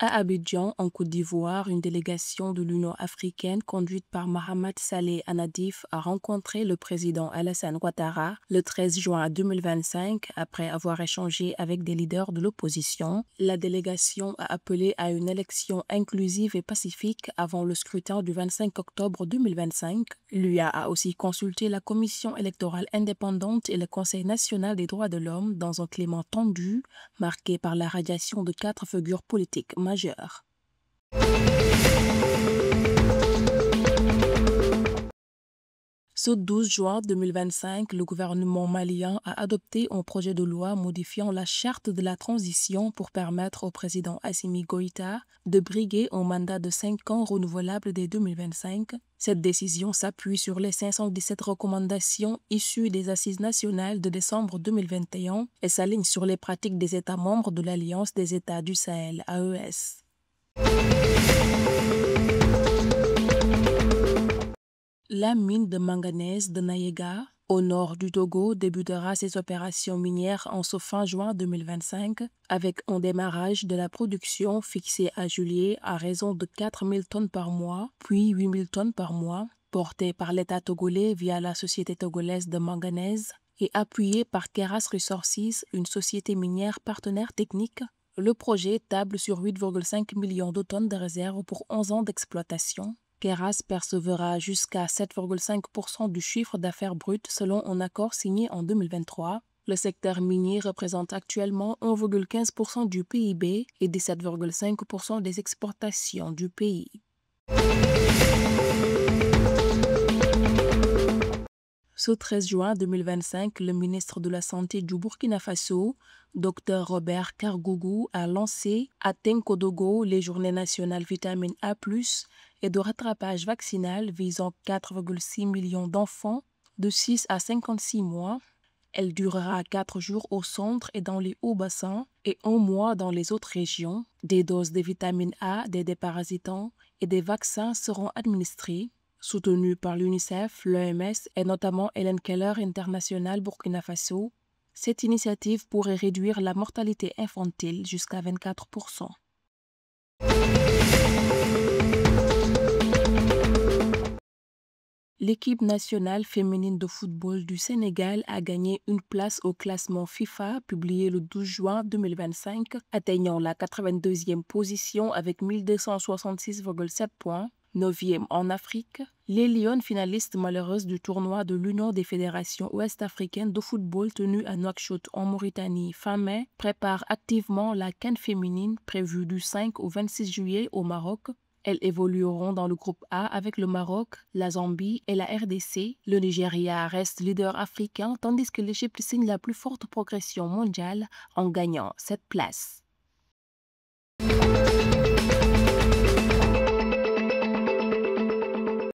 À Abidjan, en Côte d'Ivoire, une délégation de l'Union africaine conduite par Mahamat Saleh Anadif a rencontré le président Alassane Ouattara le 13 juin 2025 après avoir échangé avec des leaders de l'opposition. La délégation a appelé à une élection inclusive et pacifique avant le scrutin du 25 octobre 2025. L'UA a aussi consulté la Commission électorale indépendante et le Conseil national des droits de l'homme dans un climat tendu, marqué par la radiation de 4 figures politiques majeures. Ce 12 juin 2025, le gouvernement malien a adopté un projet de loi modifiant la charte de la transition pour permettre au président Assimi Goïta de briguer un mandat de 5 ans renouvelable dès 2025. Cette décision s'appuie sur les 517 recommandations issues des Assises nationales de décembre 2021 et s'aligne sur les pratiques des États membres de l'Alliance des États du Sahel, AES. La mine de manganèse de Nayega, au nord du Togo, débutera ses opérations minières en ce fin juin 2025, avec un démarrage de la production fixé à juillet à raison de 4 000 tonnes par mois, puis 8 000 tonnes par mois, porté par l'État togolais via la Société togolaise de manganèse et appuyé par Keras Resources, une société minière partenaire technique. Le projet table sur 8,5 millions de tonnes de réserves pour 11 ans d'exploitation. Keras percevra jusqu'à 7,5% du chiffre d'affaires brut selon un accord signé en 2023. Le secteur minier représente actuellement 1,15% du PIB et 17,5% des exportations du pays. Ce 13 juin 2025, le ministre de la Santé du Burkina Faso, Dr Robert Kargougou, a lancé à Tenkodogo les journées nationales vitamine A+, et de rattrapage vaccinal visant 4,6 millions d'enfants de 6 à 56 mois. Elle durera 4 jours au centre et dans les hauts bassins et 1 mois dans les autres régions. Des doses de vitamine A, des déparasitants et des vaccins seront administrés. Soutenue par l'UNICEF, l'OMS et notamment Helen Keller International Burkina Faso, cette initiative pourrait réduire la mortalité infantile jusqu'à 24%. L'équipe nationale féminine de football du Sénégal a gagné une place au classement FIFA publié le 12 juin 2025, atteignant la 82e position avec 1266,7 points. 9e en Afrique, les Lions, finalistes malheureuses du tournoi de l'Union des fédérations ouest-africaines de football tenu à Nouakchott en Mauritanie fin mai, préparent activement la CAN féminine prévue du 5 au 26 juillet au Maroc. Elles évolueront dans le groupe A avec le Maroc, la Zambie et la RDC. Le Nigeria reste leader africain tandis que l'Égypte signe la plus forte progression mondiale en gagnant cette place.